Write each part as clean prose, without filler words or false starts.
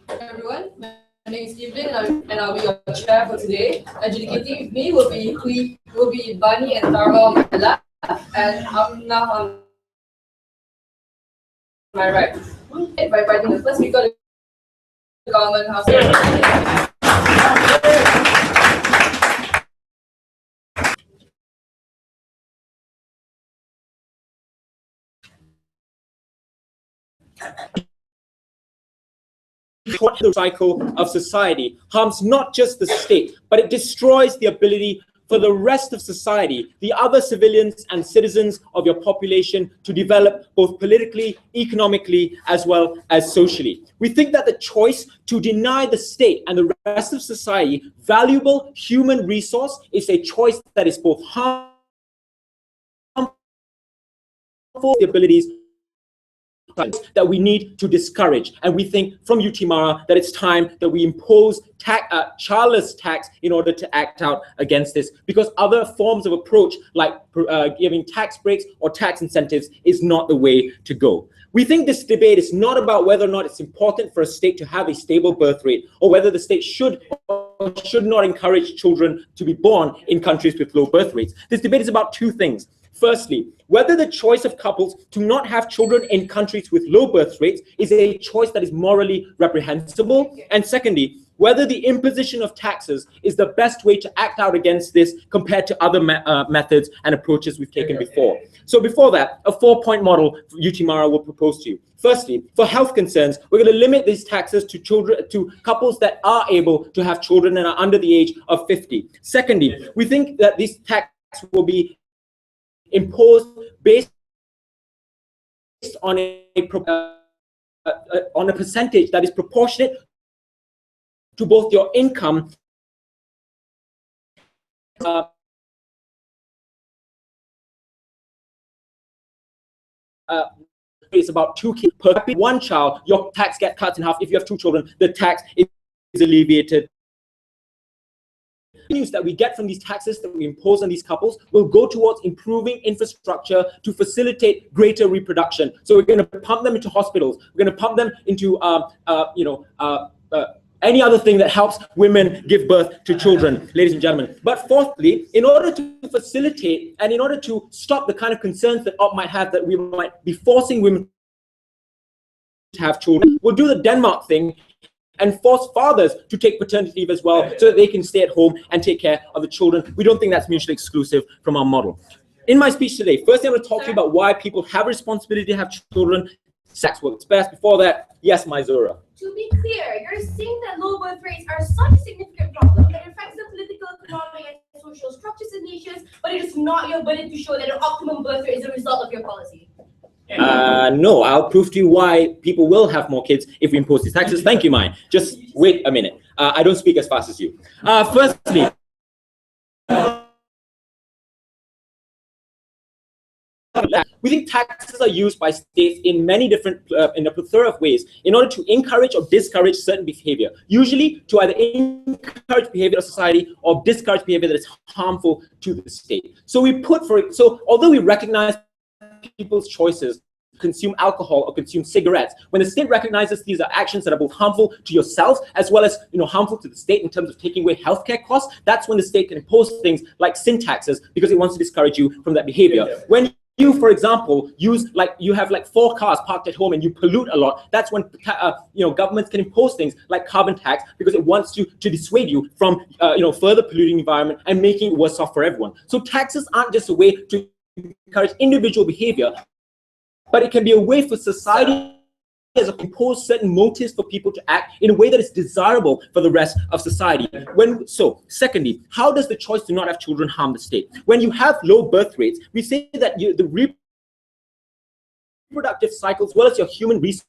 Everyone, my name is Evelyn and I'll be your chair for today. Adjudicating with me will be Bunny and Tara on my left, and Amna on my right. By inviting the first speaker to the Government House. The cycle of society harms not just the state, but it destroys the ability for the rest of society, the other civilians and citizens of your population, to develop both politically, economically, as well as socially. We think that the choice to deny the state and the rest of society valuable human resource is a choice that is both harmful for the abilities that we need to discourage. And we think from UTM that it's time that we impose childless tax in order to act out against this, because other forms of approach like giving tax breaks or tax incentives is not the way to go. We think this debate is not about whether or not it's important for a state to have a stable birth rate, or whether the state should or should not encourage children to be born in countries with low birth rates. This debate is about two things. Firstly, whether the choice of couples to not have children in countries with low birth rates is a choice that is morally reprehensible. And secondly, whether the imposition of taxes is the best way to act out against this compared to other methods and approaches we've taken before. So before that, a 4-point model UiTM will propose to you. Firstly, for health concerns, we're going to limit these taxes to couples that are able to have children and are under the age of 50. Secondly, we think that this tax will be imposed based on a percentage that is proportionate to both your income it's about 2 kids per 1 child. Your tax gets cut in half. If you have 2 children, the tax is alleviated. The news that we get from these taxes that we impose on these couples will go towards improving infrastructure to facilitate greater reproduction. So we're going to pump them into hospitals. We're going to pump them into any other thing that helps women give birth to children, ladies and gentlemen. But fourthly, in order to facilitate and in order to stop the kind of concerns that might have that we might be forcing women to have children, we'll do the Denmark thing and force fathers to take paternity leave as well so that they can stay at home and take care of the children. We don't think that's mutually exclusive from our model. In my speech today, firstly, I'm going to talk to you about why people have a responsibility to have children. Sex works best. Before that, yes, Maizura. To be clear, you're saying that low birth rates are such a significant problem that it affects the political, economic, and social structures in nations, but it is not your ability to show that an optimum birth rate is a result of your policy. No, I'll prove to you why people will have more kids if we impose these taxes. Thank you, Mai. Just wait a minute. I don't speak as fast as you. Firstly, we think taxes are used by states in many different, in a plethora of ways in order to encourage or discourage certain behavior, usually to either encourage behavior of society or discourage behavior that is harmful to the state. So although we recognize people's choices to consume alcohol or consume cigarettes, when the state recognizes these are actions that are both harmful to yourself as well as harmful to the state in terms of taking away healthcare costs, that's when the state can impose things like sin taxes because it wants to discourage you from that behavior. When you, for example, you have 4 cars parked at home and you pollute a lot, that's when governments can impose things like carbon tax because it wants to dissuade you from further polluting the environment and making it worse off for everyone. So taxes aren't just a way to encourage individual behavior, but it can be a way for society to impose certain motives for people to act in a way that is desirable for the rest of society. Secondly, how does the choice to not have children harm the state? When you have low birth rates, we say that the reproductive cycle as well as your human resource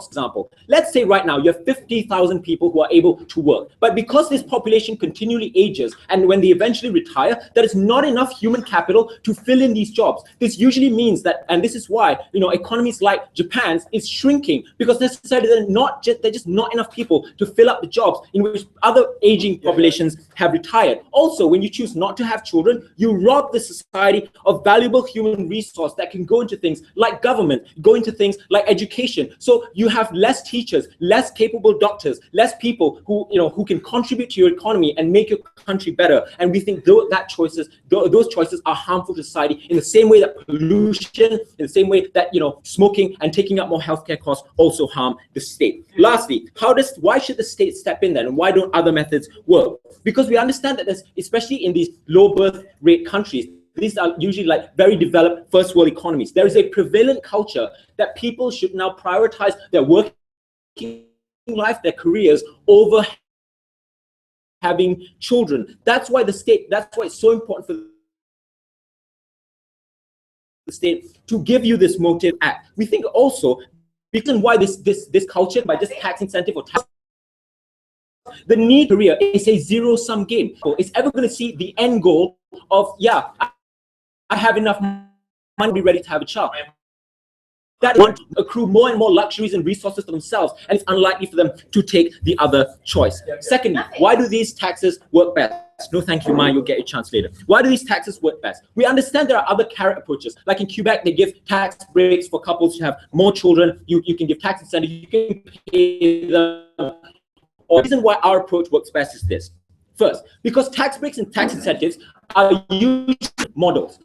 example. Let's say right now you have 50,000 people who are able to work, but because this population continually ages and when they eventually retire, there is not enough human capital to fill in these jobs. This usually means that, and this is why economies like Japan's is shrinking, because necessarily there are just not enough people to fill up the jobs in which other aging populations have retired. Also, when you choose not to have children, you rob the society of valuable human resource that can go into things like government, go into things like education. So you have less teachers, less capable doctors, less people who can contribute to your economy and make your country better. And we think those choices are harmful to society in the same way that pollution, in the same way that smoking and taking up more healthcare costs also harm the state. Lastly, why should the state step in then, and why don't other methods work? Because we understand that especially in these low birth rate countries, these are usually very developed first world economies. There is a prevalent culture that people should now prioritize their working life, their careers over having children. That's why it's so important for the state to give you this motive act. We think also because why this culture, by this tax incentive or tax, the need career is a zero-sum game. It's ever going to see the end goal of, I have enough money to be ready to have a child. That want to accrue more and more luxuries and resources for themselves, and it's unlikely for them to take the other choice. Secondly, why do these taxes work best? No, thank you, Maya, you'll get your chance later. Why do these taxes work best? We understand there are other carrot approaches. Like in Quebec, they give tax breaks for couples who have more children. You can give tax incentives, you can pay them. The reason why our approach works best is this. First, because tax breaks and tax incentives are usually models.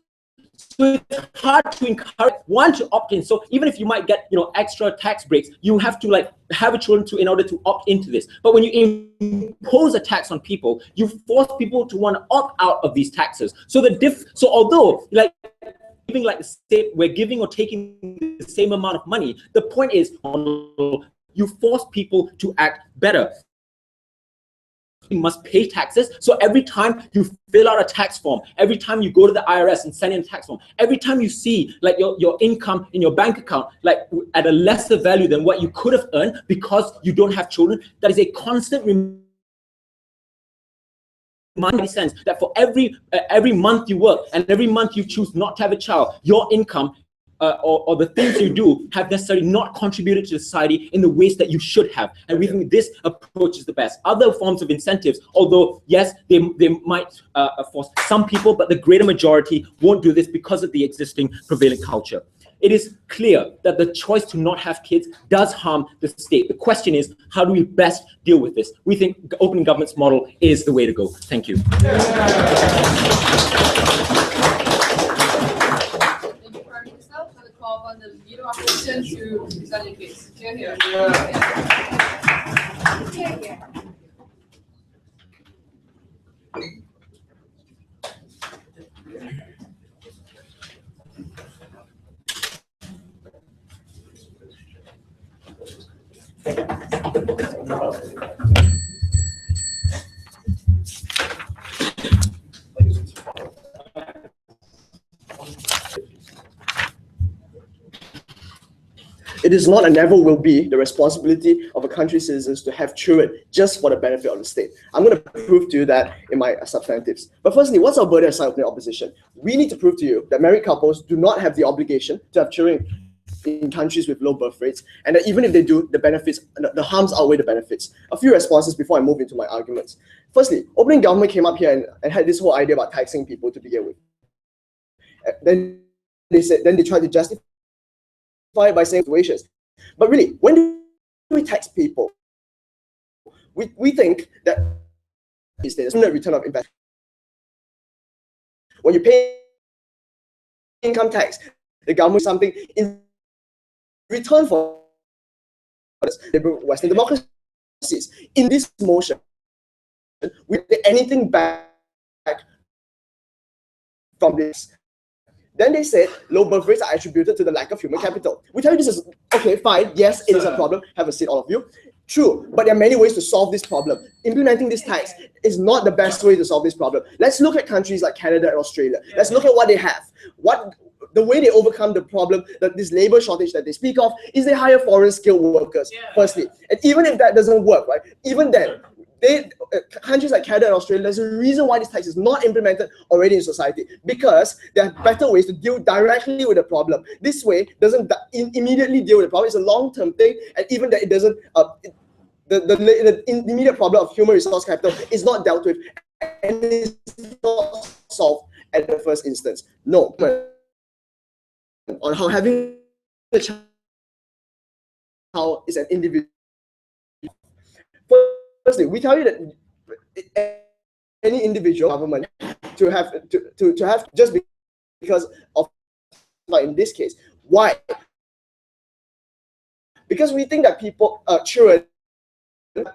So it's hard to encourage one to opt in. So even if you might get, extra tax breaks, you have to like have a children in order to opt into this. But when you impose a tax on people, you force people to want to opt out of these taxes. So so although like giving like the state, we're giving or taking the same amount of money, the point is you force people to act better. You must pay taxes. So every time you fill out a tax form, every time you go to the IRS and send in a tax form, every time you see like your income in your bank account like at a lesser value than what you could have earned because you don't have children, that is a constant sense that for every month you work and every month you choose not to have a child, your income or the things you do have necessarily not contributed to society in the ways that you should have. And we think this approach is the best. Other forms of incentives, although yes, they might force some people, but the greater majority won't do this because of the existing prevailing culture. It is clear that the choice to not have kids does harm the state. The question is, how do we best deal with this? We think the open government's model is the way to go. Thank you. Call on the leader of opposition to present your case. Here, here. Here, here. It is not and never will be the responsibility of a country's citizens to have children just for the benefit of the state. I'm going to prove to you that in my substantives. But firstly, what's our burden aside of the opposition? We need to prove to you that married couples do not have the obligation to have children in countries with low birth rates, and that even if they do, the benefits, the harms outweigh the benefits. A few responses before I move into my arguments. Firstly, opening government came up here and had this whole idea about taxing people to begin with. Then they tried to justify by saying situations. But really, when do we tax people? We think that is the return of investment. When you pay income tax, the government something in return for Western democracies. In this motion, we get anything back from this. Then they said low birth rates are attributed to the lack of human capital. We tell you this is, okay, fine, yes, it is a problem. Have a seat, all of you. True, but there are many ways to solve this problem. Implementing this tax is not the best way to solve this problem. Let's look at countries like Canada and Australia. Let's look at what they have. The way they overcome the problem, that this labor shortage that they speak of, is they hire foreign skilled workers, firstly. And even if that doesn't work, right, even then, countries like Canada and Australia, there's a reason why this tax is not implemented already in society, because there are better ways to deal directly with the problem. This way doesn't immediately deal with the problem. It's a long-term thing, and even that it doesn't, the immediate problem of human resource capital is not dealt with, and it's not solved at the first instance. No. On how having a child is an individual. Firstly, we tell you that any individual government to have just because of, like in this case, why? Because we think that people, children,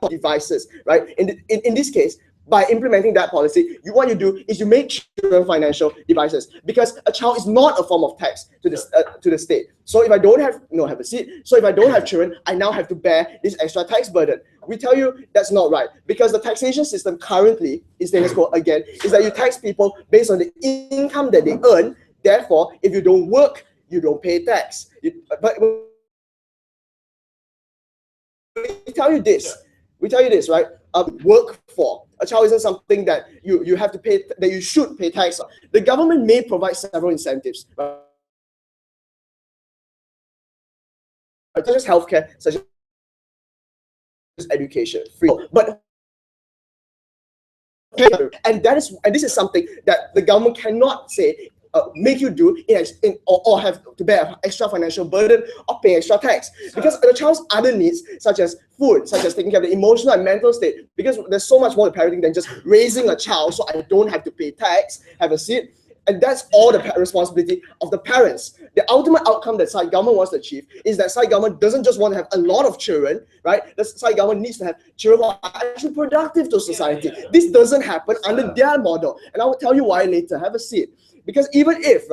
devices, right? In this case, by implementing that policy, what you do is you make children financial devices, because a child is not a form of tax to the state. So if I don't have a seat. So if I don't have children, I now have to bear this extra tax burden. We tell you that's not right, because the taxation system currently is that you tax people based on the income that they earn. Therefore, if you don't work, you don't pay tax. But we tell you this, right? Work for a child isn't something that you have to pay, that you should pay tax on. The government may provide several incentives, right? Such as healthcare, such as education, free. But this is something that the government cannot say make you do or have to bear extra financial burden or pay extra tax, because the child's other needs, such as food, such as taking care of the emotional and mental state, because there's so much more to parenting than just raising a child, so I don't have to pay tax, have a seat. And that's all the responsibility of the parents. The ultimate outcome that Sai government wants to achieve is that Sai government doesn't just want to have a lot of children, right? The Sai government needs to have children who are actually productive to society. This doesn't happen under their model. And I will tell you why later. Have a seat. Because even if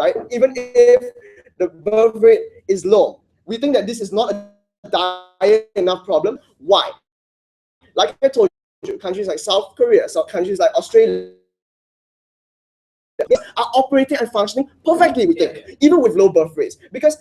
the birth rate is low, we think that this is not a dire enough problem. Why? Like I told you, countries like South Korea, countries like Australia, are operating and functioning perfectly, we think, even with low birth rates. Because,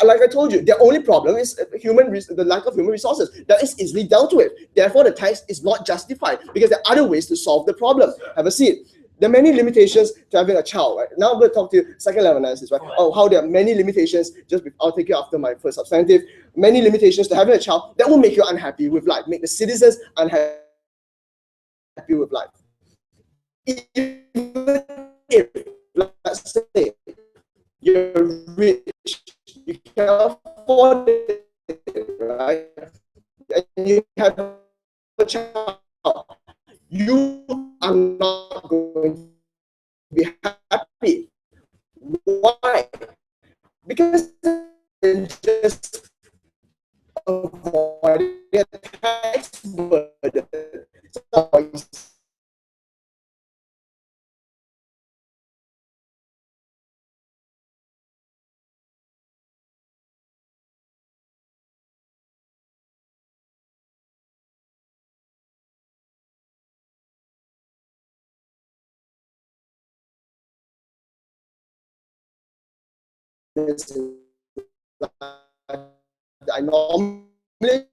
like I told you, their only problem is the lack of human resources. That is easily dealt with. Therefore, the tax is not justified because there are other ways to solve the problem. Have a seat. There are many limitations to having a child, right? Now I'm going to talk to you second level analysis, right? Oh, how there are many limitations. I'll take you after my first substantive. Many limitations to having a child that will make you unhappy with life, make the citizens unhappy with life. Even if, let's say, you're rich, you can afford it, right? And you have a child, you are not going to be happy. Why? Because it's just avoiding a tax burden. So I normally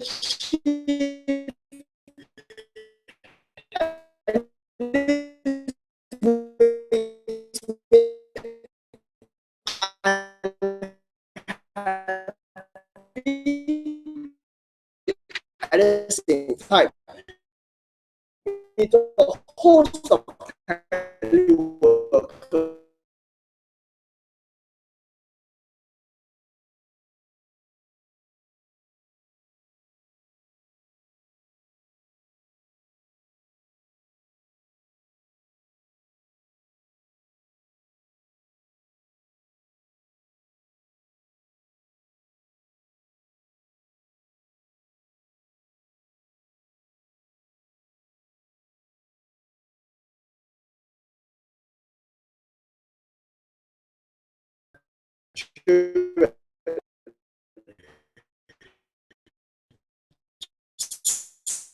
at the same time, it's a host of workers.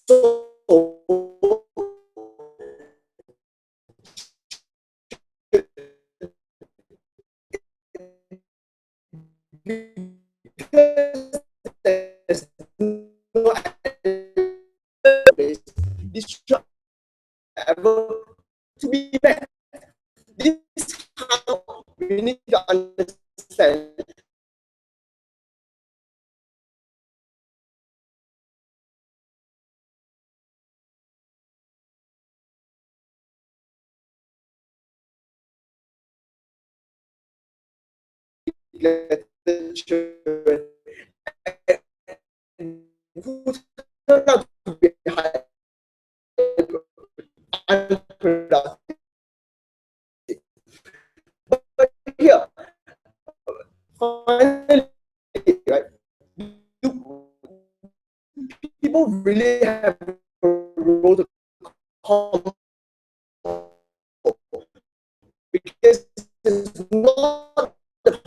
So there's no this should ever to be met. This is how we need to understand the children who turn out to be unproductive. But here, finally, right, people really have a role to come because it's not the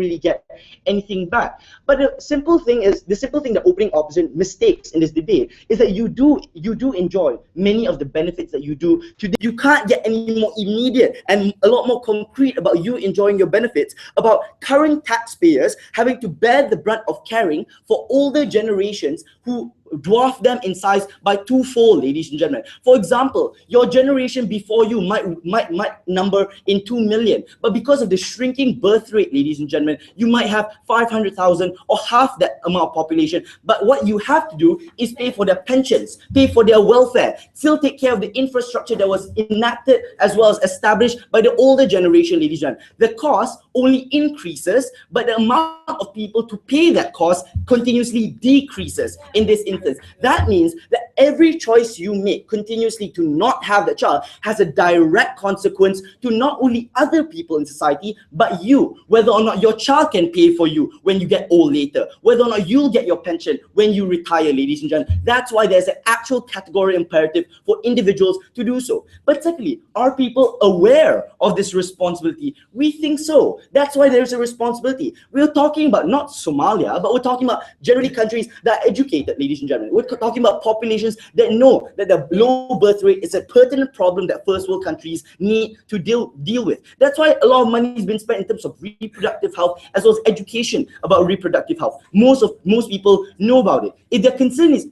really get anything back. But the simple thing that opening opposition mistakes in this debate is that you do enjoy many of the benefits that you do today. You can't get any more immediate and a lot more concrete about you enjoying your benefits about current taxpayers having to bear the brunt of caring for older generations who dwarf them in size by twofold, ladies and gentlemen. For example, your generation before you might number in 2 million, but because of the shrinking birth rate, ladies and gentlemen, you might have 500,000 or half that amount of population. But what you have to do is pay for their pensions, pay for their welfare, still take care of the infrastructure that was enacted as well as established by the older generation, ladies and gentlemen. The cost only increases, but the amount of people to pay that cost continuously decreases in this instance. That means that every choice you make continuously to not have that child has a direct consequence to not only other people in society, but you, whether or not your child can pay for you when you get old later, whether or not you'll get your pension when you retire, ladies and gentlemen. That's why there's an actual category imperative for individuals to do so. But secondly, are people aware of this responsibility? We think so. That's why there's a responsibility. We're talking about not Somalia, but we're talking about generally countries that are educated, ladies and gentlemen. We're talking about populations that know that the low birth rate is a pertinent problem that first world countries need to deal with. That's why a lot of money has been spent in terms of reproductive health as well as education about reproductive health. Most people know about it. If their concern is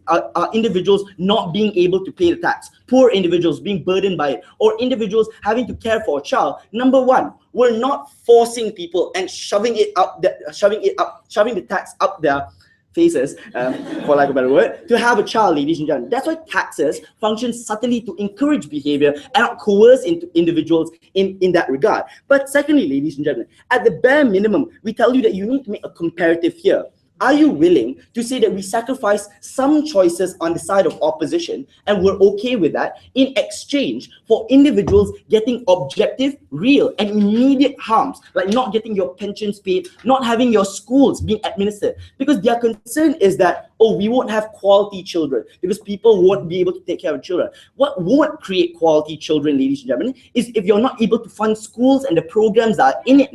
individuals not being able to pay the tax, poor individuals being burdened by it, or individuals having to care for a child, number one, we're not forcing people and shoving the tax up their faces, for lack of a better word, to have a child, ladies and gentlemen. That's why taxes function subtly to encourage behavior and not coerce into individuals in that regard. But secondly, ladies and gentlemen, at the bare minimum, we tell you that you need to make a comparative here. Are you willing to say that we sacrifice some choices on the side of opposition, and we're okay with that, in exchange for individuals getting objective, real, and immediate harms, like not getting your pensions paid, not having your schools being administered? Because their concern is that, oh, we won't have quality children because people won't be able to take care of children. What won't create quality children, ladies and gentlemen, is if you're not able to fund schools and the programs that are in it,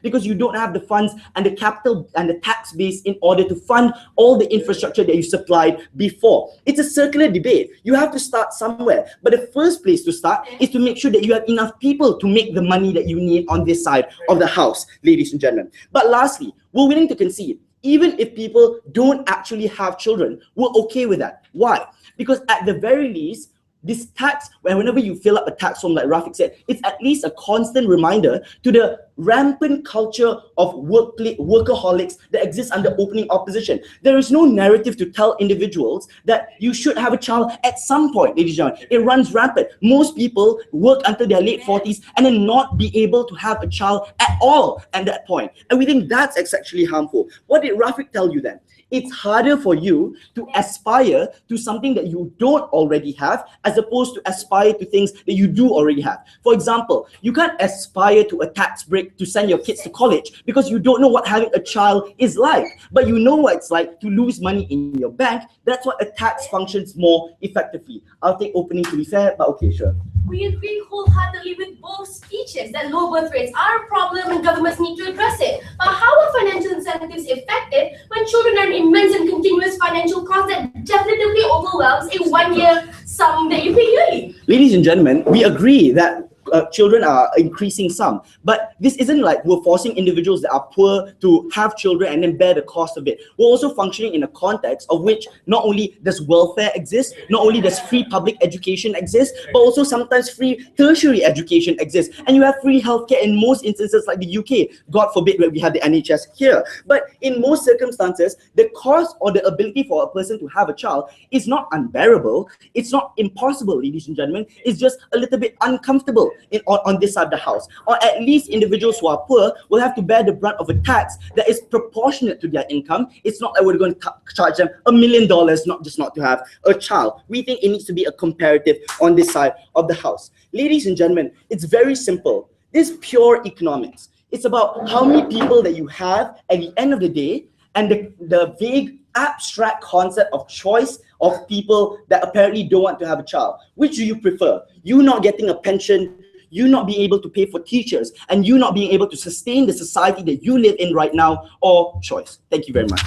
because you don't have the funds and the capital and the tax base in order to fund all the infrastructure that you supplied before. It's a circular debate. You have to start somewhere. But the first place to start is to make sure that you have enough people to make the money that you need on this side of the house, ladies and gentlemen. But lastly, we're willing to concede. Even if people don't actually have children, we're okay with that. Why? Because at the very least, this tax, whenever you fill up a tax form, like Rafiq said, it's at least a constant reminder to the rampant culture of workaholics that exists under opening opposition. There is no narrative to tell individuals that you should have a child at some point, ladies and gentlemen. It runs rampant. Most people work until their late 40s and then not be able to have a child at all at that point. And we think that's actually harmful. What did Rafiq tell you then? It's harder for you to aspire to something that you don't already have as opposed to aspire to things that you do already have. For example, you can't aspire to a tax break to send your kids to college because you don't know what having a child is like, but you know what it's like to lose money in your bank. That's why a tax functions more effectively. I'll take opening to be fair, but okay, sure. We agree wholeheartedly with both speeches that low birth rates are a problem and governments need to address it. But how are financial incentives effective when children are an immense and continuous financial cost that definitively overwhelms a one-year sum that you pay yearly? Ladies and gentlemen, we agree that children are increasing sum, but this isn't like we're forcing individuals that are poor to have children and then bear the cost of it. We're also functioning in a context of which not only does welfare exist, not only does free public education exist, but also sometimes free tertiary education exists, and you have free healthcare in most instances, like the UK. God forbid where we have the NHS here. But in most circumstances, the cost or the ability for a person to have a child is not unbearable. It's not impossible, ladies and gentlemen. It's just a little bit uncomfortable on this side of the house. Or at least individuals who are poor will have to bear the brunt of a tax that is proportionate to their income. It's not like we're going to charge them $1 million not to have a child. We think it needs to be a comparative on this side of the house. Ladies and gentlemen, it's very simple. This is pure economics. It's about how many people that you have at the end of the day, and the vague abstract concept of choice of people that apparently don't want to have a child. Which do you prefer? You not getting a pension, you not being able to pay for teachers, and you not being able to sustain the society that you live in right now, or choice. Thank you very much.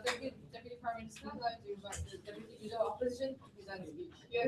Thank you, Deputy Prime Minister. I'd like to invite the Deputy Leader of Opposition to present the speech. Here.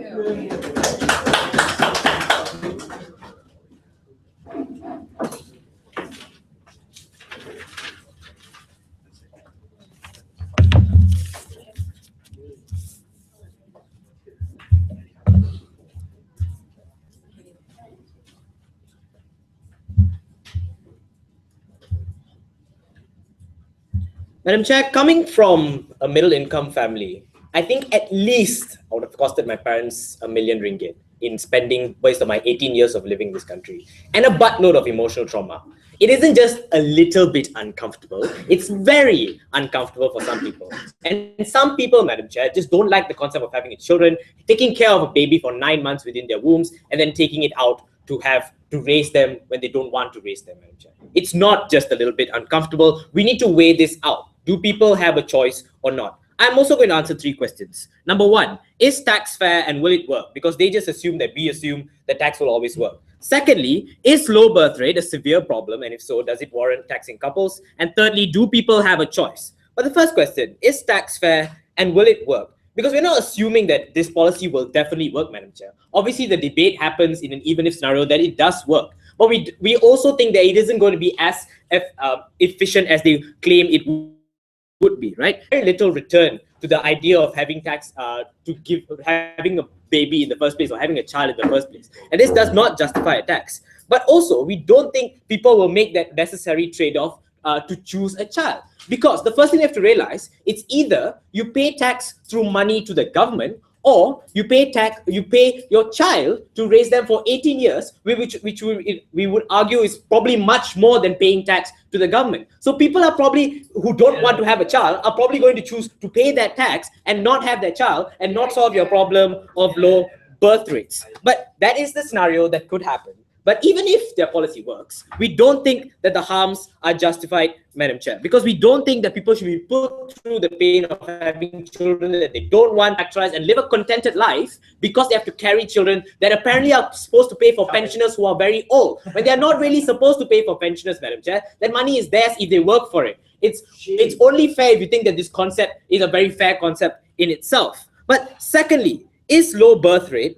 Madam Chair, coming from a middle income family, I think at least I would have costed my parents R1,000,000 in spending based on my 18 years of living in this country and a buttload of emotional trauma. It isn't just a little bit uncomfortable, it's very uncomfortable for some people. And some people, Madam Chair, just don't like the concept of having children, taking care of a baby for 9 months within their wombs, and then taking it out to have to raise them when they don't want to raise them, Madam Chair. It's not just a little bit uncomfortable. We need to weigh this out. Do people have a choice or not? I'm also going to answer 3 questions. Number 1, is tax fair and will it work? Because they just assume that we assume that tax will always work. Secondly, is low birth rate a severe problem? And if so, does it warrant taxing couples? And thirdly, do people have a choice? But the first question, is tax fair and will it work? Because we're not assuming that this policy will definitely work, Madam Chair. Obviously, the debate happens in an even-if scenario that it does work. But we also think that it isn't going to be as efficient as they claim it would be, right? Very little return to the idea of having tax having a baby in the first place or having a child in the first place. And this does not justify a tax. But also, we don't think people will make that necessary trade-off to choose a child. Because the first thing you have to realize, it's either you pay tax through money to the government, or you pay your child to raise them for 18 years, which we would argue is probably much more than paying tax to the government. So people are probably, who don't want to have a child, are probably going to choose to pay that tax and not have their child and not solve your problem of low birth rates. But that is the scenario that could happen. But even if their policy works, we don't think that the harms are justified, Madam Chair, because we don't think that people should be put through the pain of having children that they don't want, factorize, and live a contented life because they have to carry children that apparently are supposed to pay for pensioners who are very old, when they are not really supposed to pay for pensioners, Madam Chair. That money is theirs if they work for it. It's only fair if you think that this concept is a very fair concept in itself. But secondly, is low birth rate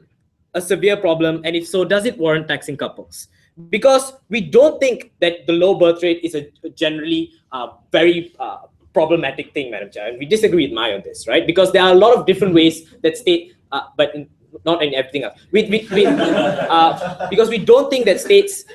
a severe problem, and if so, does it warrant taxing couples? Because we don't think that the low birth rate is a generally very problematic thing, Madam Chair, and we disagree with Mai on this, right? Because there are a lot of different ways that state, not in everything else. Because we don't think that states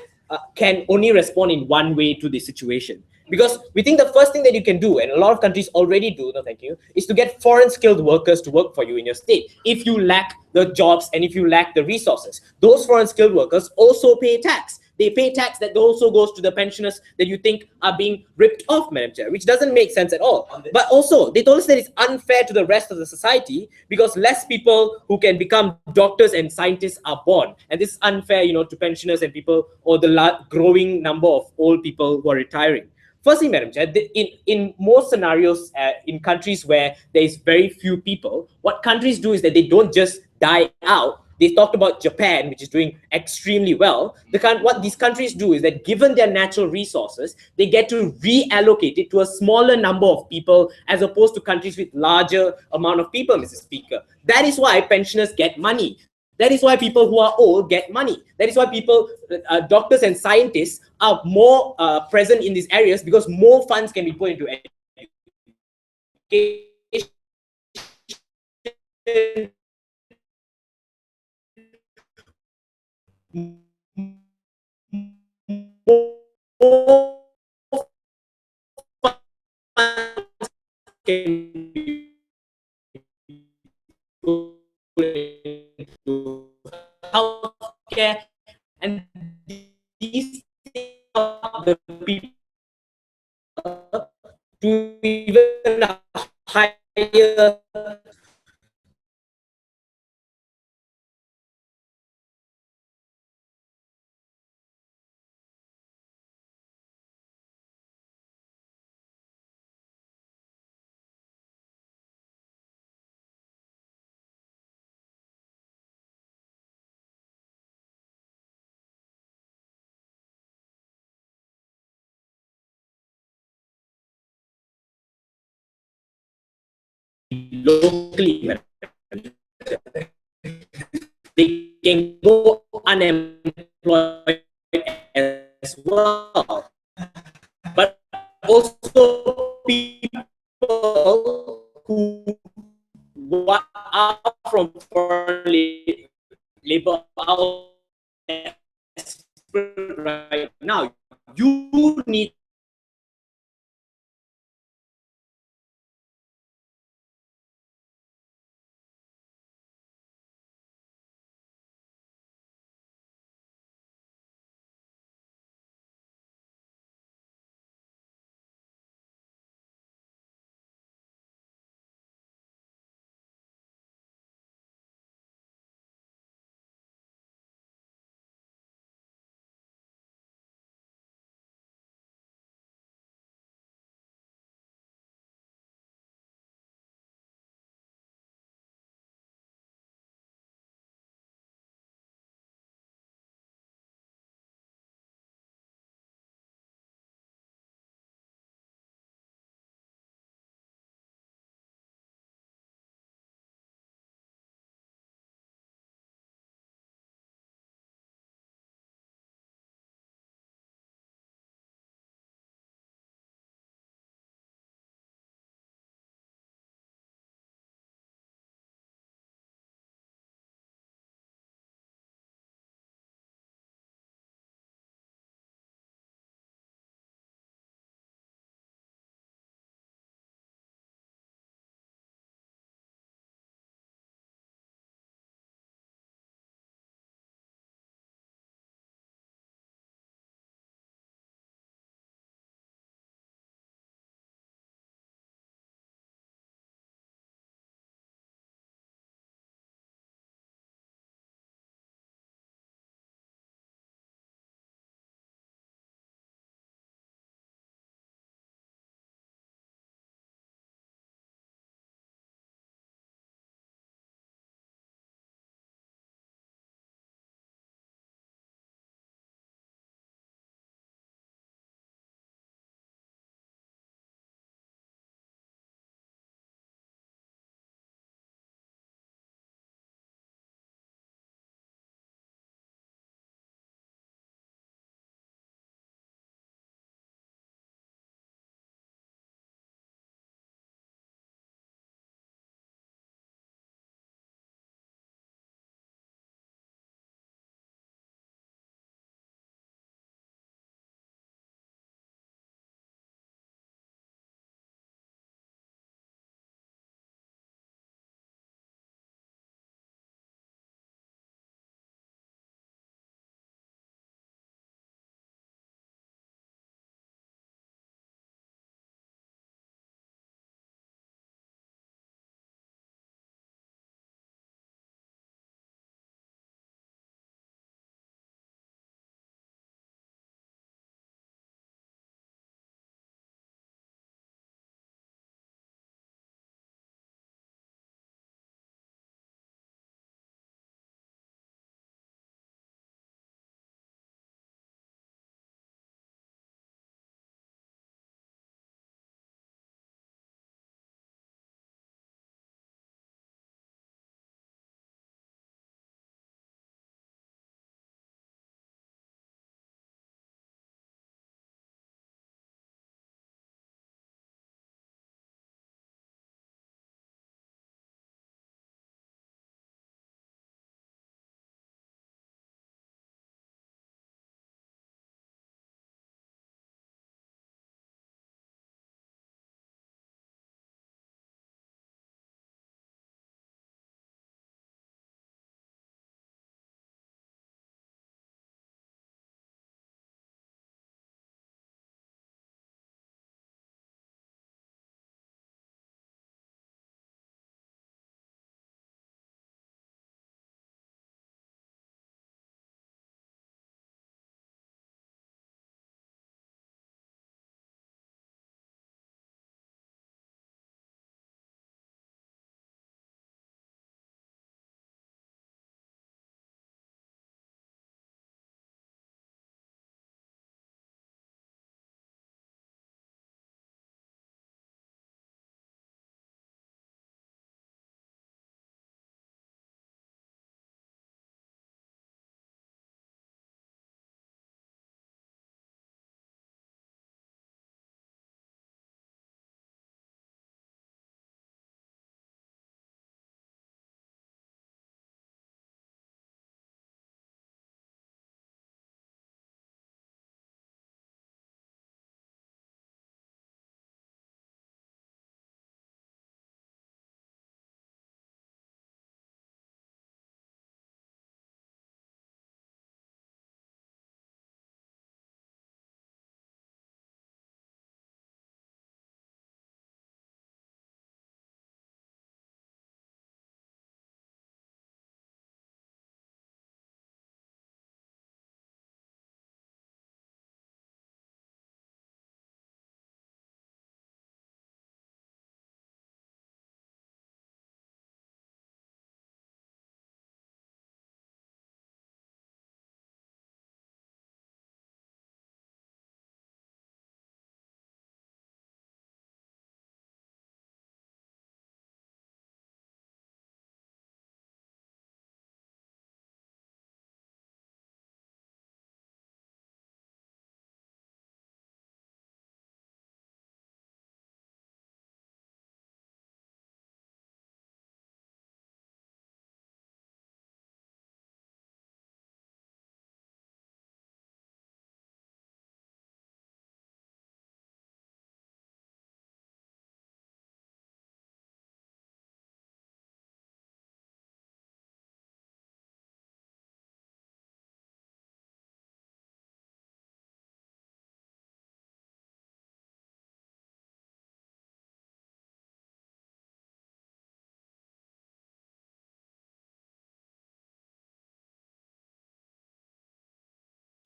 can only respond in one way to the situation. Because we think the first thing that you can do, and a lot of countries already do, no thank you, is to get foreign skilled workers to work for you in your state. If you lack the jobs and if you lack the resources, those foreign skilled workers also pay tax. They pay tax that also goes to the pensioners that you think are being ripped off, Madam Chair, which doesn't make sense at all. But also, they told us that it's unfair to the rest of the society because less people who can become doctors and scientists are born. And this is unfair, to pensioners and people, or the growing number of old people who are retiring. Firstly, Madam Chair, in most scenarios, in countries where there is very few people, what countries do is that they don't just die out. They talked about Japan, which is doing extremely well. What these countries do is that given their natural resources, they get to reallocate it to a smaller number of people as opposed to countries with larger amount of people, Mr. Speaker. That is why pensioners get money. That is why people who are old get money. That is why people, doctors and scientists are more present in these areas because more funds can be put into education. More funds can be put into healthcare, and these are the people to even a higher locally, they can go unemployed as well. But also people who are from foreign labor out right now. You need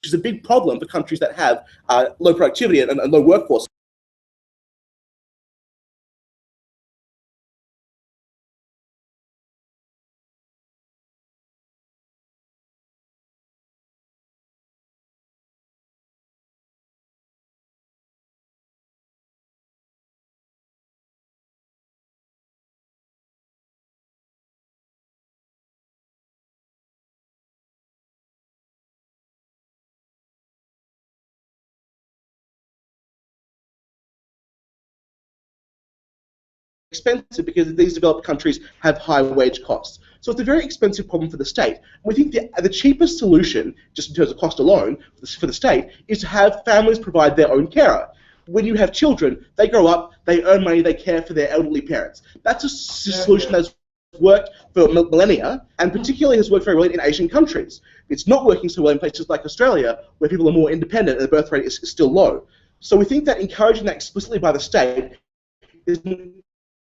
is a big problem for countries that have low productivity and low workforce. Expensive because these developed countries have high wage costs. So it's a very expensive problem for the state. We think the cheapest solution, just in terms of cost alone, for the state, is to have families provide their own carer. When you have children, they grow up, they earn money, they care for their elderly parents. That's a solution that's worked for millennia, and particularly has worked very well in Asian countries. It's not working so well in places like Australia, where people are more independent and the birth rate is still low. So we think that encouraging that explicitly by the state is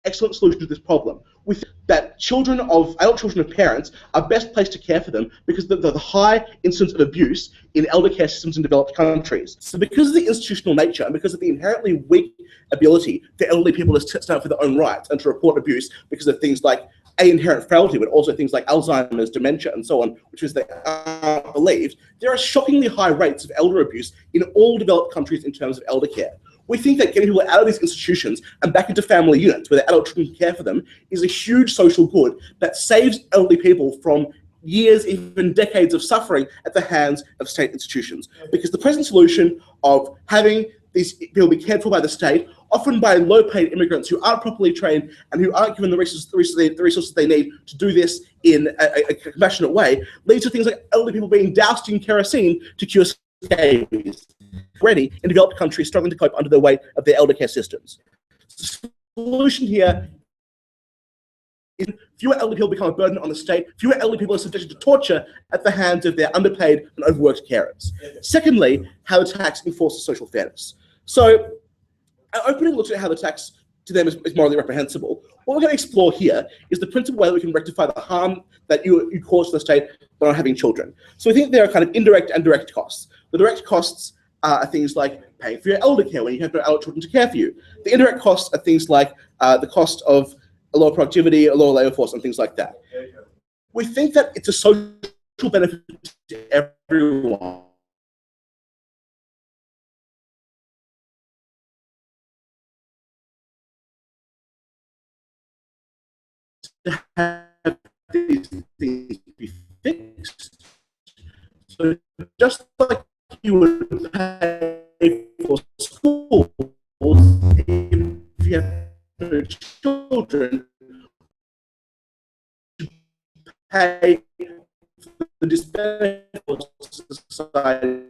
excellent solution to this problem. We think that adult children of parents are best placed to care for them because of the high incidence of abuse in elder care systems in developed countries. So because of the institutional nature and because of the inherently weak ability for elderly people to stand up for their own rights and to report abuse because of things like inherent frailty, but also things like Alzheimer's, dementia, and so on, which is they aren't believed, there are shockingly high rates of elder abuse in all developed countries in terms of elder care. We think that getting people out of these institutions and back into family units where their adult children can care for them is a huge social good that saves elderly people from years, even decades of suffering at the hands of state institutions. Because the present solution of having these people be cared for by the state, often by low-paid immigrants who aren't properly trained and who aren't given the resources they need to do this in a compassionate way, leads to things like elderly people being doused in kerosene to cure scabies. Already in developed countries struggling to cope under the weight of their elder care systems. The solution here is fewer elderly people become a burden on the state, fewer elderly people are subjected to torture at the hands of their underpaid and overworked carers. Secondly, how the tax enforces social fairness. So our opening looks at how the tax to them is morally reprehensible. What we're going to explore here is the principal way that we can rectify the harm that you cause to the state by not having children. So we think there are kind of indirect and direct costs. The direct costs are things like paying for your elder care when you have no adult children to care for you. The indirect costs are things like the cost of a lower productivity, a lower labor force, and things like that. We think that it's a social benefit to everyone. To have these things be fixed. So just like you would pay for schools, if you have no children, to pay for the disbenefit of society.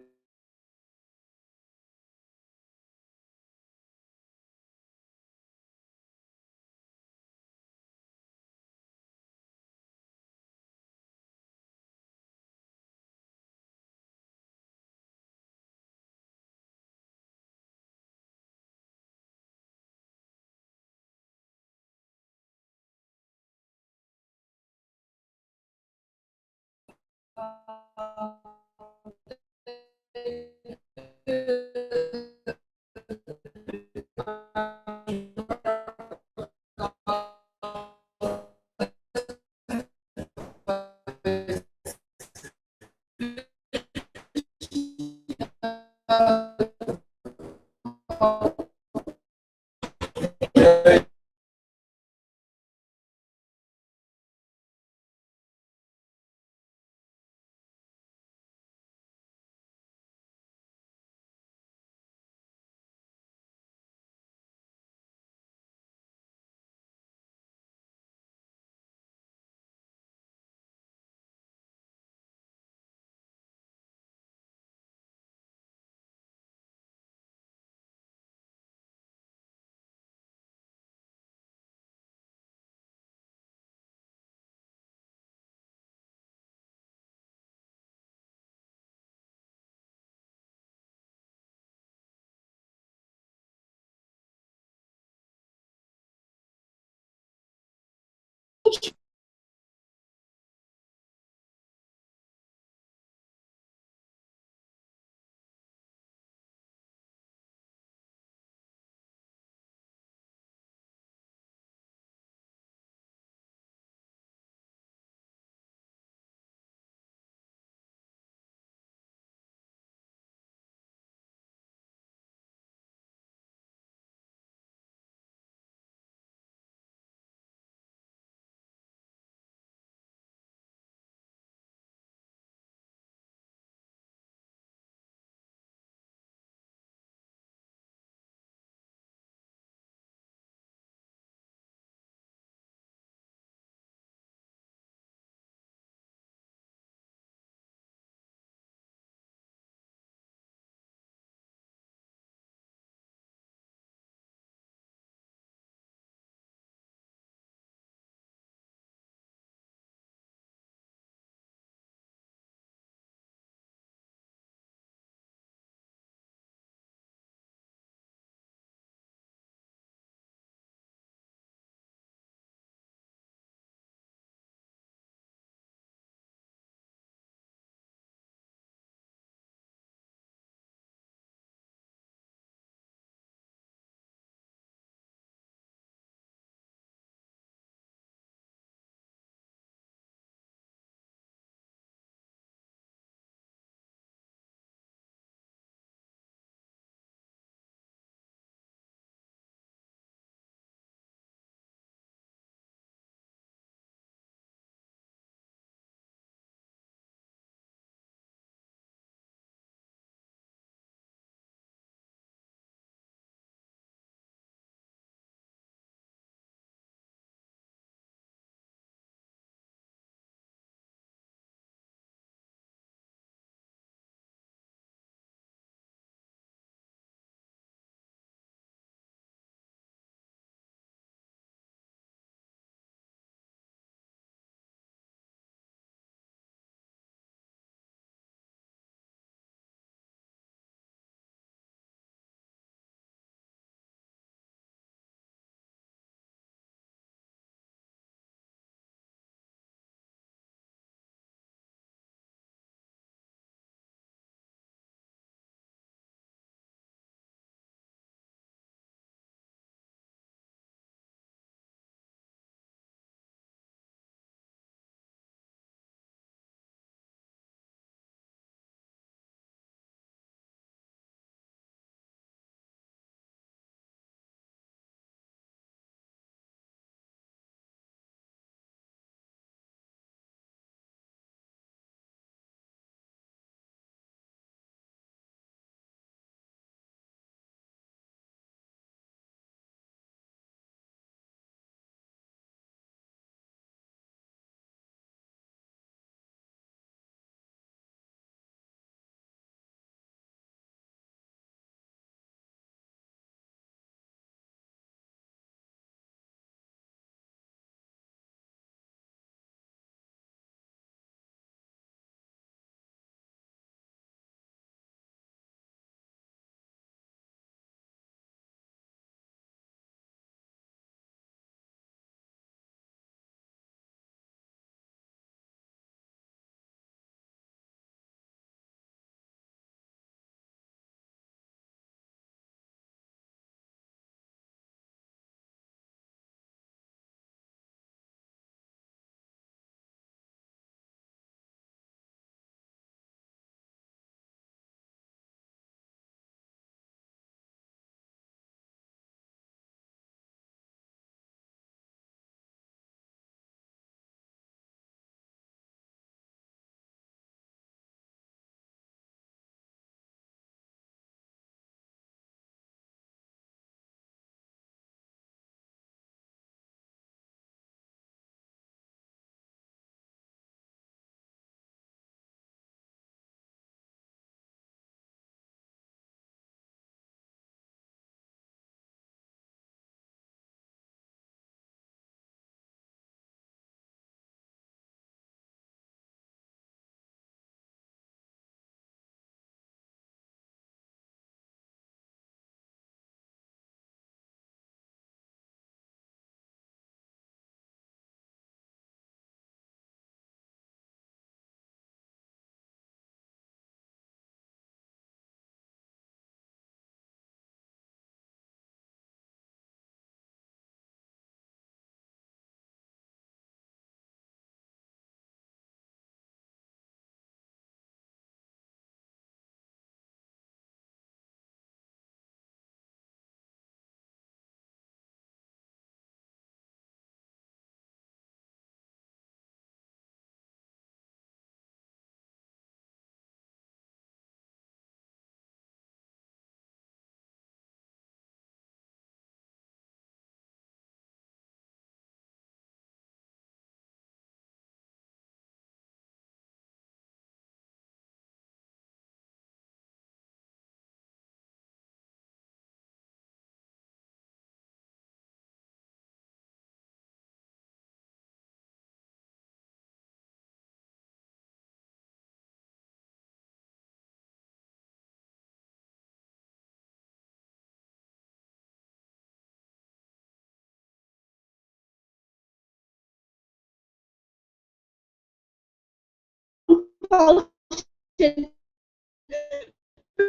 propulsion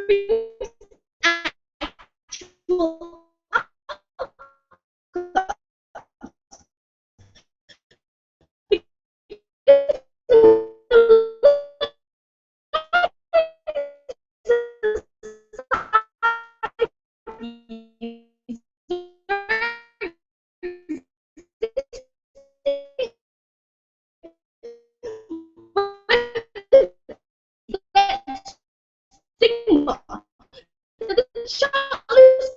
brings actual stigma. The child is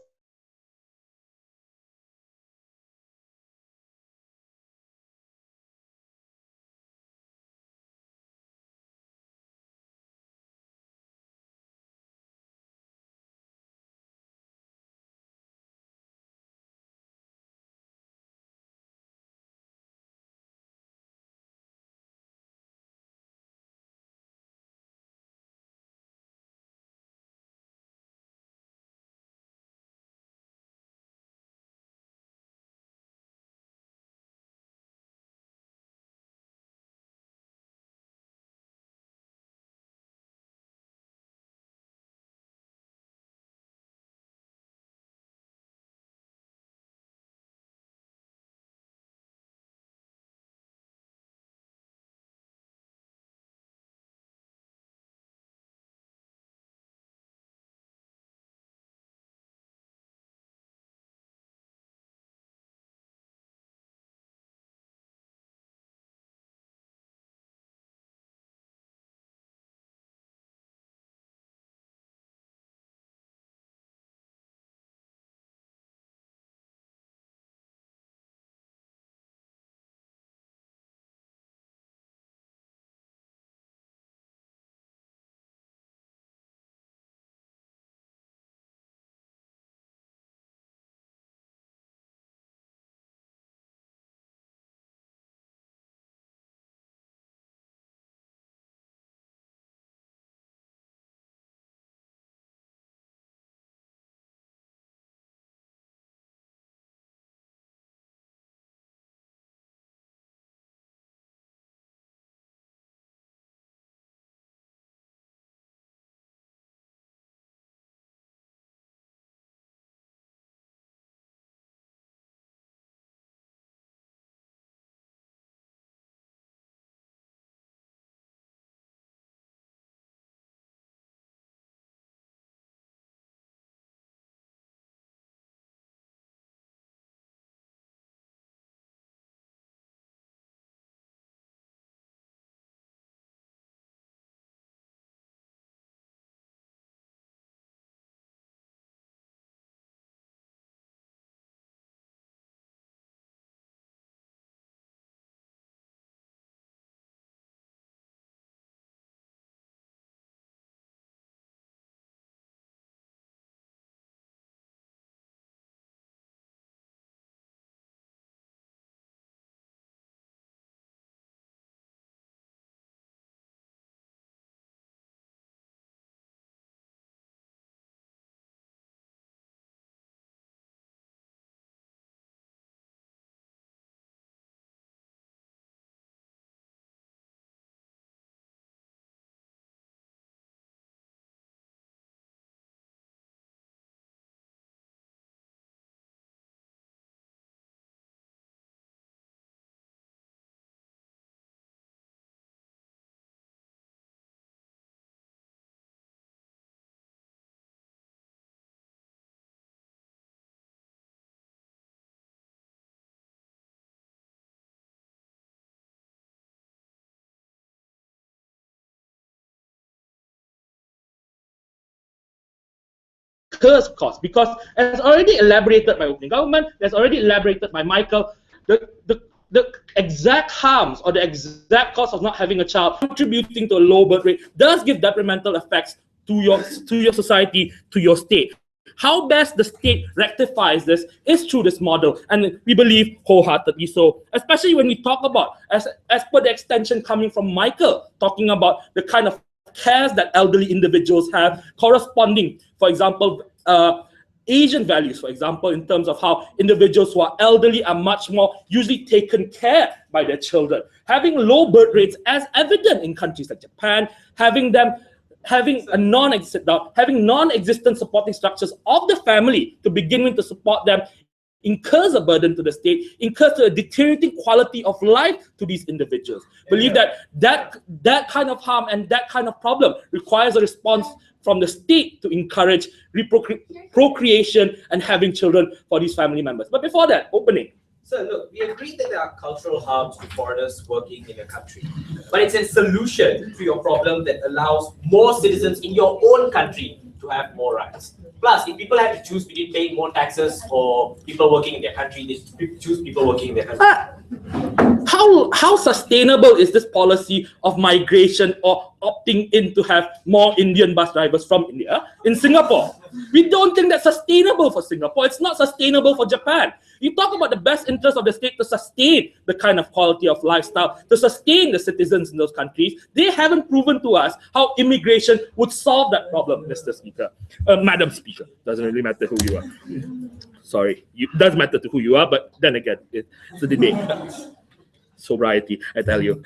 incurs cost, because as already elaborated by opening government, as already elaborated by Michael, the exact harms or the exact cost of not having a child contributing to a low birth rate does give detrimental effects to your society, to your state. How best the state rectifies this is through this model, and we believe wholeheartedly so, especially when we talk about, as per the extension coming from Michael, talking about the kind of cares that elderly individuals have corresponding, for example, Asian values, for example, in terms of how individuals who are elderly are much more usually taken care by their children. Having low birth rates, as evident in countries like Japan, having non-existent supporting structures of the family to begin with to support them, incurs a burden to the state, incurs a deteriorating quality of life to these individuals. Believe that kind of harm and that kind of problem requires a response from the state to encourage procreation and having children for these family members. But before that, opening. So look, we agree that there are cultural harms to foreigners working in your country, but it's a solution to your problem that allows more citizens in your own country to have more rights. Plus, if people have to choose between paying more taxes or people working in their country, they choose people working in their country. How sustainable is this policy of migration or opting in to have more Indian bus drivers from India in Singapore? We don't think that's sustainable for Singapore. It's not sustainable for Japan. You talk about the best interest of the state to sustain the kind of quality of lifestyle, to sustain the citizens in those countries. They haven't proven to us how immigration would solve that problem, Mr. Speaker. Madam Speaker. Doesn't really matter who you are. Sorry, it does matter to who you are, but then again, it's a debate. Sobriety, I tell you.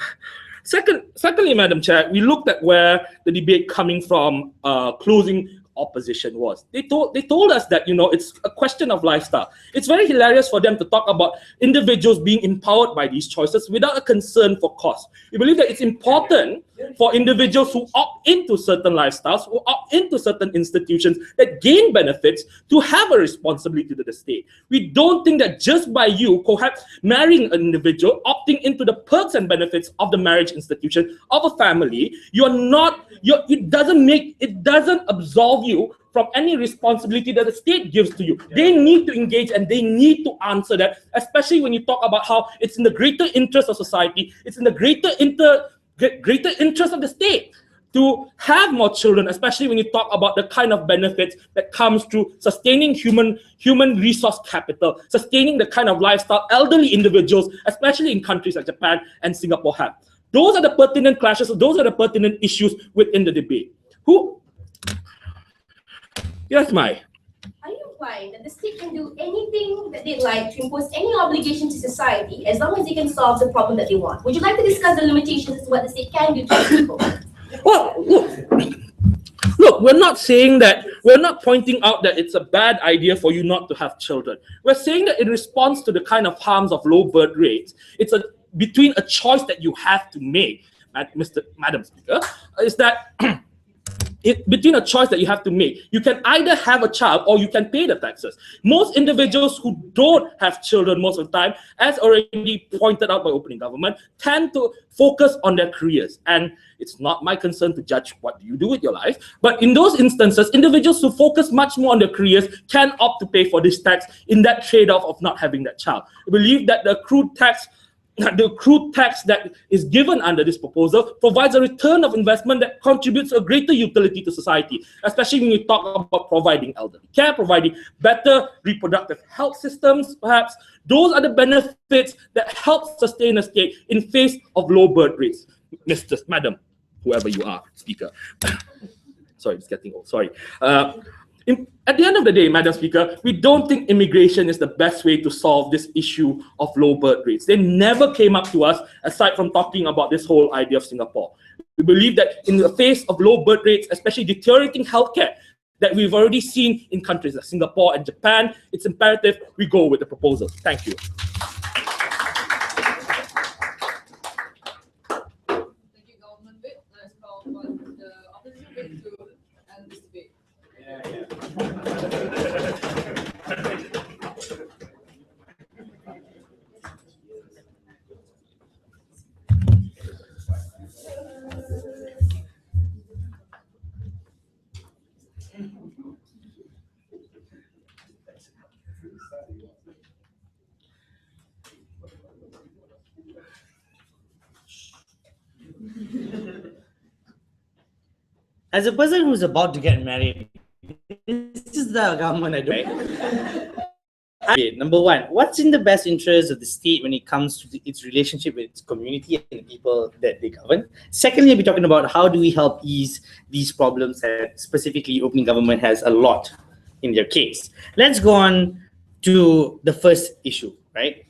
Secondly, Madam Chair, we looked at where the debate coming from closing opposition was. They told us that, you know, it's a question of lifestyle. It's very hilarious for them to talk about individuals being empowered by these choices without a concern for cost. We believe that it's important for individuals who opt into certain lifestyles, who opt into certain institutions that gain benefits, to have a responsibility to the state. We don't think that just by you perhaps marrying an individual, opting into the perks and benefits of the marriage institution of a family, it doesn't absolve you from any responsibility that the state gives to you. They need to engage and they need to answer that, especially when you talk about how it's in the greater interest of society, it's in the greater interest of the state to have more children, especially when you talk about the kind of benefits that comes through sustaining human resource capital, sustaining the kind of lifestyle elderly individuals, especially in countries like Japan and Singapore have. Those are the pertinent clashes, those are the pertinent issues within the debate. Yes, Mai. Are you implying that the state can do anything that they'd like to impose any obligation to society as long as they can solve the problem that they want? Would you like to discuss the limitations as to what the state can do to people? Well, look, we're not saying that, we're not pointing out that it's a bad idea for you not to have children. We're saying that in response to the kind of harms of low birth rates, it's between a choice that you have to make, Madam Speaker, is that between a choice that you have to make. You can either have a child or you can pay the taxes. Most individuals who don't have children most of the time, as already pointed out by opening government, tend to focus on their careers. And it's not my concern to judge what you do with your life. But in those instances, individuals who focus much more on their careers can opt to pay for this tax in that trade-off of not having that child. We believe that the accrued tax that is given under this proposal provides a return of investment that contributes a greater utility to society, especially when you talk about providing elderly care, providing better reproductive health systems, perhaps. Those are the benefits that help sustain a state in face of low birth rates. Madam, whoever you are, Speaker. Sorry, it's getting old, sorry. At the end of the day, Madam Speaker, we don't think immigration is the best way to solve this issue of low birth rates. They never came up to us aside from talking about this whole idea of Singapore. We believe that in the face of low birth rates, especially deteriorating healthcare that we've already seen in countries like Singapore and Japan, it's imperative we go with the proposal. Thank you. Thank you, government bit. Let's call on the opposition bit to end this debate. As a person who's about to get married, this is the government I do. Okay, number one, what's in the best interest of the state when it comes to its relationship with its community and the people that they govern? Secondly, I'll be talking about how do we help ease these problems that specifically opening government has a lot in their case. Let's go on to the first issue, right?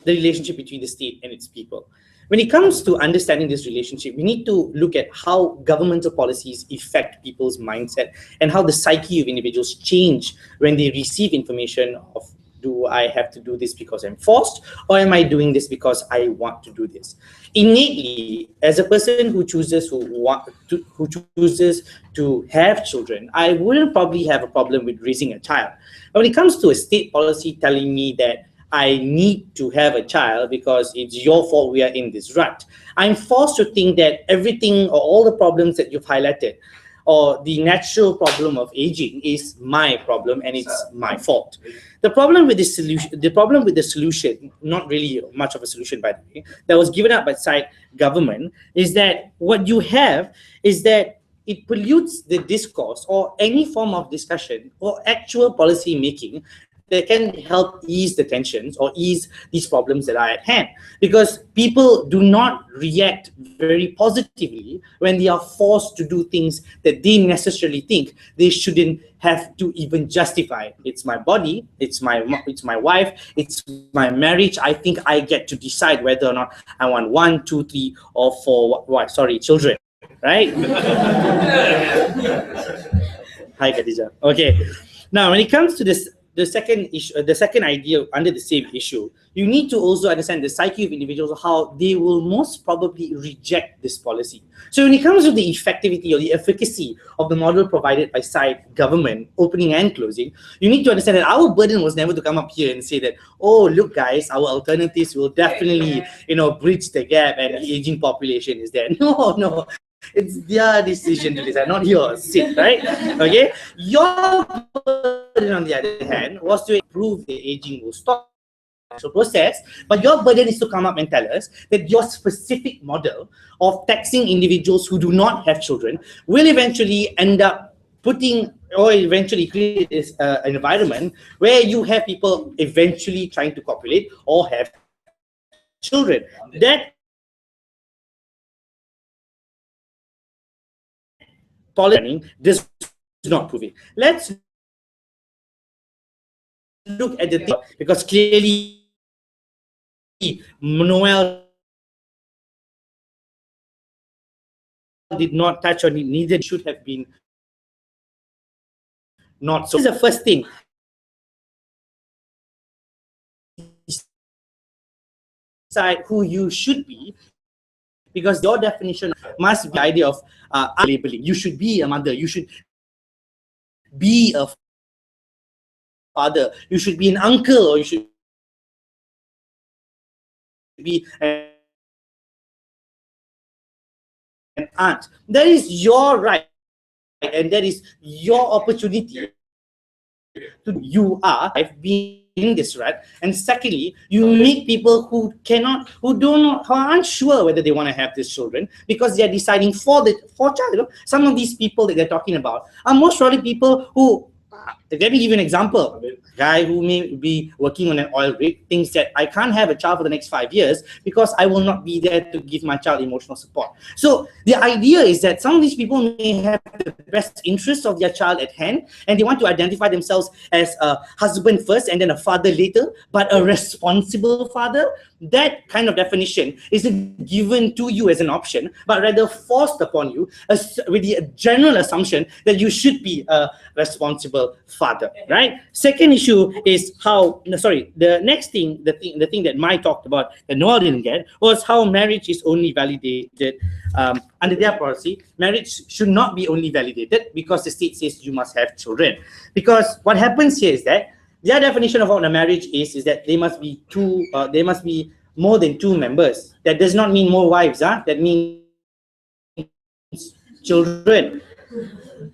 The relationship between the state and its people. When it comes to understanding this relationship, we need to look at how governmental policies affect people's mindset and how the psyche of individuals change when they receive information of, do I have to do this because I'm forced, or am I doing this because I want to do this? Innately, as a person who chooses to have children, I wouldn't probably have a problem with raising a child. But when it comes to a state policy telling me that I need to have a child because it's your fault we are in this rut, I'm forced to think that everything or all the problems that you've highlighted or the natural problem of aging is my problem and it's my fault. The problem with the solution, not really much of a solution by the way, that was given up by side government, is that what you have is that it pollutes the discourse or any form of discussion or actual policy making that can help ease the tensions or ease these problems that are at hand. Because people do not react very positively when they are forced to do things that they necessarily think they shouldn't have to even justify. It's my body, it's my wife, it's my marriage. I think I get to decide whether or not I want 1, 2, 3, or 4, children, right? Hi, Khadija. Okay. Now, when it comes to this, the second issue, the second idea under the same issue, you need to also understand the psyche of individuals, how they will most probably reject this policy. So when it comes to the effectivity or the efficacy of the model provided by side government, opening and closing, you need to understand that our burden was never to come up here and say that, oh, look guys, our alternatives will definitely, bridge the gap and the aging population is there. No. It's their decision to decide, not yours. Sit, right? Okay. Your burden, on the other hand, was to prove the aging will stop the process, but your burden is to come up and tell us that your specific model of taxing individuals who do not have children will eventually end up putting or eventually create this an environment where you have people eventually trying to copulate or have children. That planning does not prove it. Let's look at the thing, because clearly Noel did not touch on it, neither should have been not so. This is the first thing. Decide who you should be, because your definition must be the idea of labeling. You should be a mother, you should be a father, you should be an uncle, or you should be an aunt. That is your right, and that is your opportunity to you are being in this rut. And secondly, you meet people who are unsure whether they want to have these children because they are deciding for child. Some of these people that they're talking about are most probably people who, let me give you an example. A guy who may be working on an oil rig thinks that I can't have a child for the next 5 years because I will not be there to give my child emotional support. So the idea is that some of these people may have the best interests of their child at hand, and they want to identify themselves as a husband first and then a father later, but a responsible father. That kind of definition isn't given to you as an option, but rather forced upon you with the general assumption that you should be a responsible father, right? Second issue is the next thing, the thing that Mai talked about that Noel didn't get was how marriage is only validated under their policy. Marriage should not be only validated because the state says you must have children. Because what happens here is that their definition of what a marriage is that they must be more than 2 members. That does not mean more wives, that means children.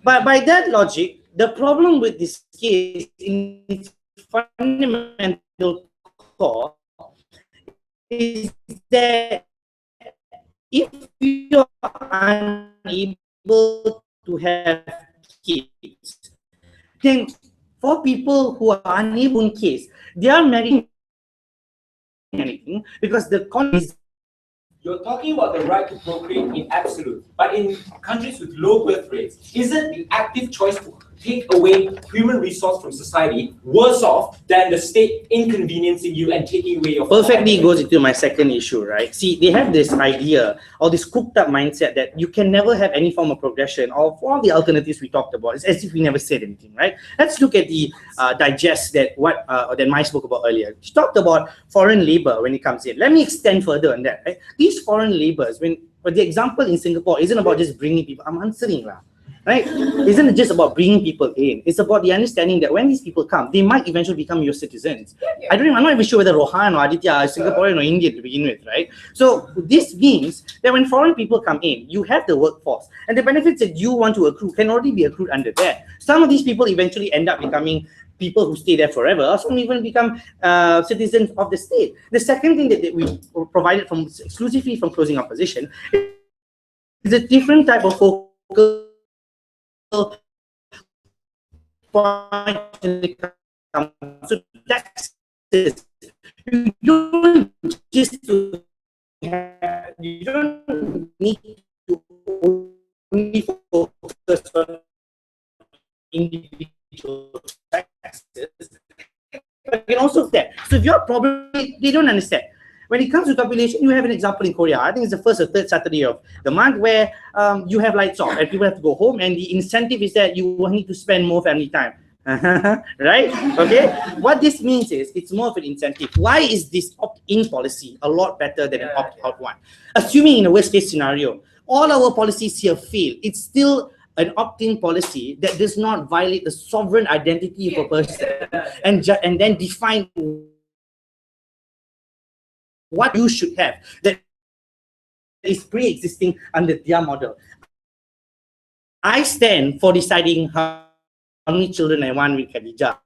But by that logic, the problem with this case in its fundamental core is that if you are unable to have kids, then for people who are unable in case, they are marrying anything because the con is you're talking about the right to procreate in absolute, but in countries with low birth rates, isn't the active choice to take away human resource from society worse off than the state inconveniencing you and taking away your Perfectly goes into my second issue, right? See, they have this idea or this cooked up mindset that you can never have any form of progression of all the alternatives we talked about. It's as if we never said anything, right? Let's look at the digest that that Mai spoke about earlier. She talked about foreign labor when it comes in. Let me extend further on that, right? These foreign laborers, the example in Singapore isn't about just bringing people. I'm answering lah. Right? Isn't it just about bringing people in? It's about the understanding that when these people come, they might eventually become your citizens. I'm not even sure whether Rohan or Aditya are Singaporean or Indian to begin with, right? So this means that when foreign people come in, you have the workforce, and the benefits that you want to accrue can already be accrued under that. Some of these people eventually end up becoming people who stay there forever, or some even become citizens of the state. The second thing that we provided exclusively from closing opposition is a different type of focal point when it comes to taxes. You don't need to only focus on individual taxes. But you can also that. So if your problem, they don't understand. When it comes to population, you have an example in Korea. I think it's the first or third Saturday of the month where you have lights off and people have to go home, and the incentive is that you will need to spend more family time. Right? Okay. What this means is it's more of an incentive. Why is this opt-in policy a lot better than an opt-out one? Assuming in a worst-case scenario, all our policies here fail, it's still an opt-in policy that does not violate the sovereign identity of a person and then define what you should have that is pre-existing under their model. I stand for deciding how many children I want with Khadijah.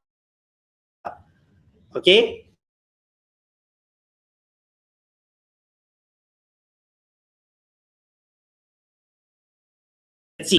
Okay? Let's see.